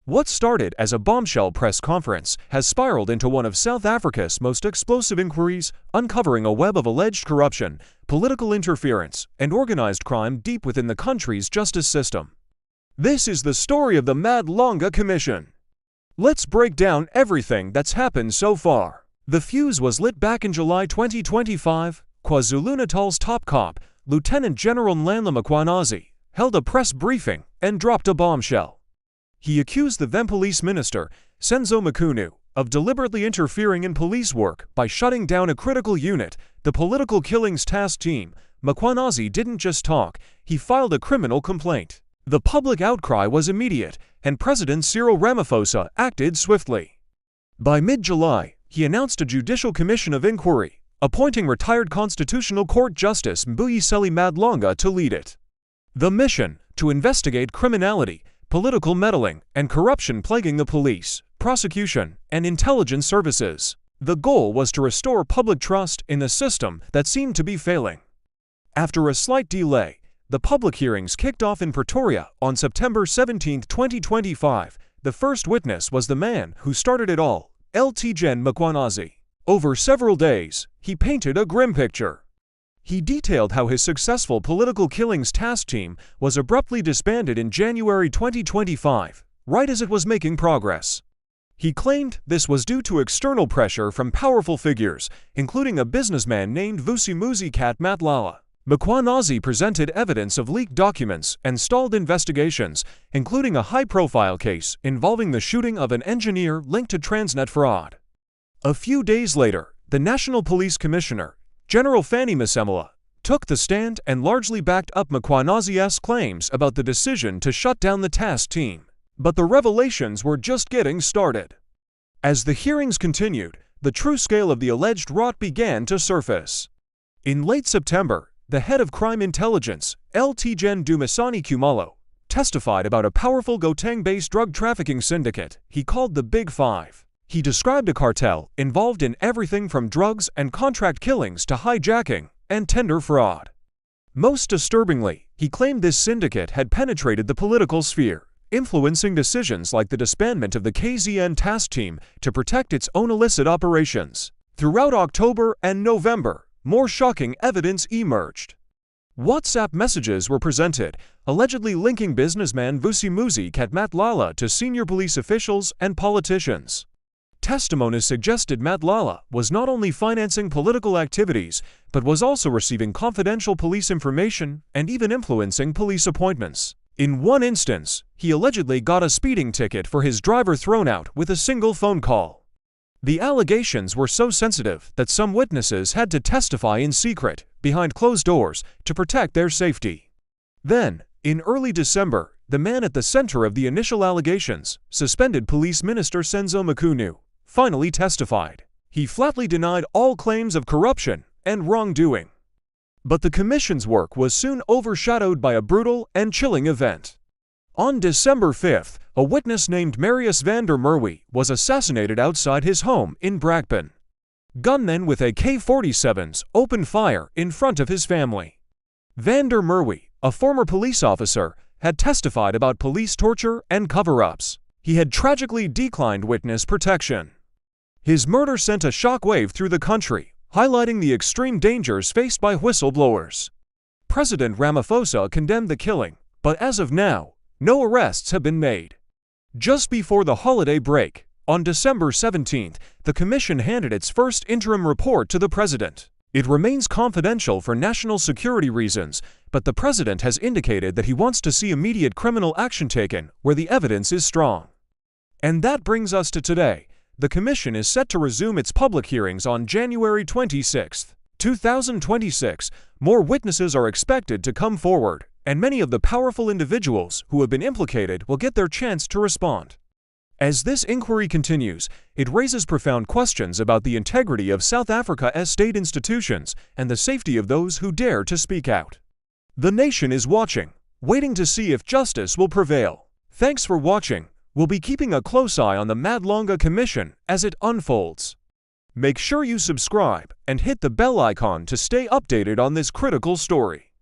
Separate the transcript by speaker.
Speaker 1: What started as a bombshell press conference has spiraled into one of South Africa's most explosive inquiries, uncovering a web of alleged corruption, political interference, and organized crime deep within the country's justice system. This is the story of the Madlanga Commission. Let's break down everything that's happened so far. The fuse was lit back in July 2025. KwaZulu-Natal's top cop, Lieutenant General Mkhwanazi, held a press briefing and dropped a bombshell. He accused the then police minister, Senzo Mkhwanazi, of deliberately interfering in police work by shutting down a critical unit, the Political Killings Task Team. Mkhwanazi didn't just talk, he filed a criminal complaint. The public outcry was immediate, and President Cyril Ramaphosa acted swiftly. By mid-July, he announced a judicial commission of inquiry, appointing retired Constitutional Court Justice Mbuyiseli Madlanga to lead it. The mission, to investigate criminality, political meddling, and corruption plaguing the police, prosecution, and intelligence services. The goal was to restore public trust in the system that seemed to be failing. After a slight delay, the public hearings kicked off in Pretoria on September 17, 2025. The first witness was the man who started it all, Lieutenant Mkhwanazi. Over several days, he painted a grim picture. He detailed how his successful Political Killings Task Team was abruptly disbanded in January 2025, right as it was making progress. He claimed this was due to external pressure from powerful figures, including a businessman named Vusimuzi Matlala. Mkhwanazi presented evidence of leaked documents and stalled investigations, including a high-profile case involving the shooting of an engineer linked to Transnet fraud. A few days later, the National Police Commissioner, General Fanny Matlala, took the stand and largely backed up Mkhwanazi's claims about the decision to shut down the task team. But the revelations were just getting started. As the hearings continued, the true scale of the alleged rot began to surface. In late September, the head of crime intelligence, Lieutenant Dumisani Kumalo, testified about a powerful Gauteng-based drug trafficking syndicate he called the Big Five. He described a cartel involved in everything from drugs and contract killings to hijacking and tender fraud. Most disturbingly, he claimed this syndicate had penetrated the political sphere, influencing decisions like the disbandment of the KZN task team to protect its own illicit operations. Throughout October and November, more shocking evidence emerged. WhatsApp messages were presented, allegedly linking businessman Vusimuzi Matlala to senior police officials and politicians. Testimonies suggested Matlala was not only financing political activities, but was also receiving confidential police information and even influencing police appointments. In one instance, he allegedly got a speeding ticket for his driver thrown out with a single phone call. The allegations were so sensitive that some witnesses had to testify in secret, behind closed doors, to protect their safety. Then, in early December, the man at the center of the initial allegations, suspended Police Minister Senzo Mkhwanazi, finally testified. He flatly denied all claims of corruption and wrongdoing. But the commission's work was soon overshadowed by a brutal and chilling event. On December 5th, a witness named Marius van der Merwe was assassinated outside his home in Brakpan. Gunmen with AK-47s opened fire in front of his family. Van der Merwe, a former police officer, had testified about police torture and cover-ups. He had tragically declined witness protection. His murder sent a shockwave through the country, highlighting the extreme dangers faced by whistleblowers. President Ramaphosa condemned the killing, but as of now, no arrests have been made. Just before the holiday break, on December 17th, the commission handed its first interim report to the president. It remains confidential for national security reasons, but the president has indicated that he wants to see immediate criminal action taken where the evidence is strong. And that brings us to today. The commission is set to resume its public hearings on January 26, 2026. More witnesses are expected to come forward, and many of the powerful individuals who have been implicated will get their chance to respond. As this inquiry continues, it raises profound questions about the integrity of South Africa's state institutions and the safety of those who dare to speak out. The nation is watching, waiting to see if justice will prevail. Thanks for watching. We'll be keeping a close eye on the Madlanga Commission as it unfolds. Make sure you subscribe and hit the bell icon to stay updated on this critical story.